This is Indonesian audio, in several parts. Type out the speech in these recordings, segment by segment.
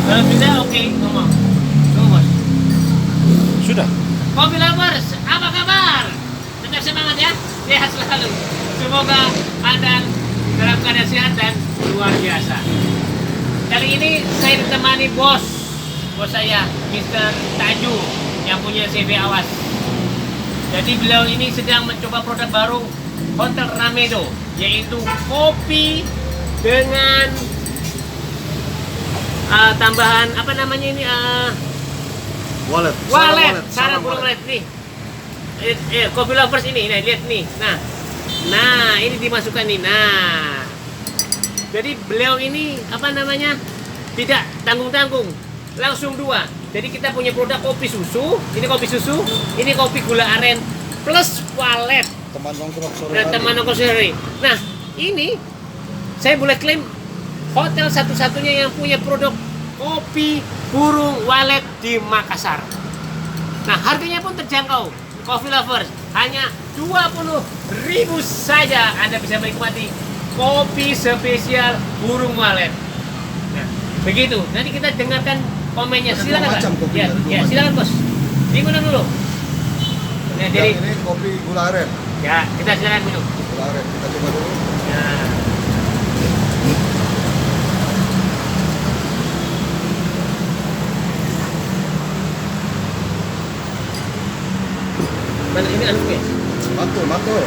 Kalau tidak oke, ngomong. Ngomong bos. Sudah. Kopi lovers, apa kabar? Tetap semangat ya, sehat selalu. Semoga Anda dalam keadaan sehat dan luar biasa. Kali ini saya ditemani bos saya, Mr. Taju, yang punya CV awas. Jadi beliau ini sedang mencoba produk baru Hotel Ramedo, yaitu kopi dengan tambahan apa namanya ini Wallet. sarang burung wallet nih. Kopi lovers ini, nah lihat nih. Nah ini dimasukkan nih. Nah, jadi beliau ini apa namanya tidak tanggung-tanggung, langsung dua. Jadi kita punya produk kopi susu, ini kopi susu, ini kopi gula aren plus wallet. Teman nongkrong sore Nah, hari. teman nongkrong sore hari. Nah, ini saya boleh klaim hotel satu-satunya yang punya produk kopi burung walet di Makassar. Nah, harganya pun terjangkau. Coffee lovers, hanya 20.000 saja Anda bisa menikmati kopi spesial burung walet. Nah, begitu. Nanti kita dengarkan komennya. Ada Silakan, dua macam Pak. kopinya, Ya, ada dua ya, macam. silakan, Bos. Diminum dulu. Nah, jadi Yang ini kopi gula aren. ya, kita silakan minum. Gula aren. Kita coba dulu. Ya. Mana ini anu guys? Mantul.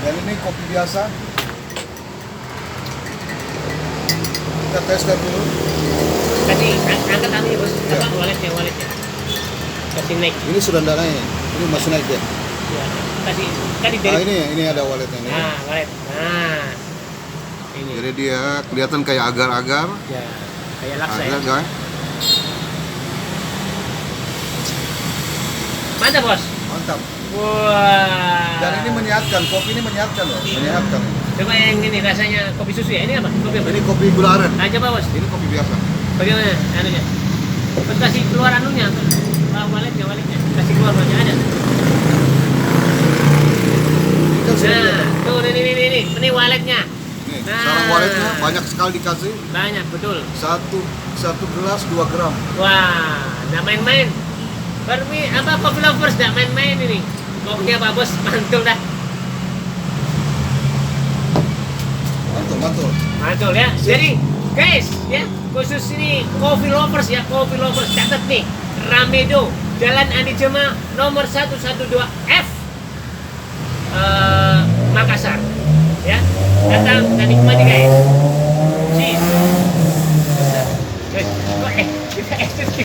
Yang ini kopi biasa. Kita teskan dulu. Tadi angkat anu ya, Bos. Ya. Apa walletnya. Kasih naik. Ini sudah ndak naik. Ini masih naik dia. Ya. Tadi Ah, dari ini ada walletnya ini. Nah, wallet. Nah. Ini. Jadi dia kelihatan kayak agar-agar. Ya, kayak laksa ya. Lihat guys. Mantap, Bos. Mantap. Wah. Dan ini menyehatkan, kopi ini menyehatkan loh, menyehatkan. Coba yang ini rasanya kopi susu ya. Ini apa? Kopi apa? Ini kopi gula aren. Nah, coba, Bos. Ini kopi biasa. Bagaimana anunya? Terus kasih keluar anunya. Walletnya. Kasih keluar banyak ada. Ini kan sudah Nah, tuh ini walletnya. Nih, Nah. sarang walletnya banyak sekali dikasih. Banyak, betul. Satu gelas 2 gram. Wah, nggak main-main. Bermi apa coffee lovers nggak main-main ini. Kopinya apa bos? Mantul dah. Mantul. Mantul ya. Jadi guys ya, khusus ini coffee lovers ya, coffee lovers catat nih. Ramedo, Jalan Andi Jema nomor 112 F Makassar. Ya, datang dan nikmati guys. Cheers. Kok kita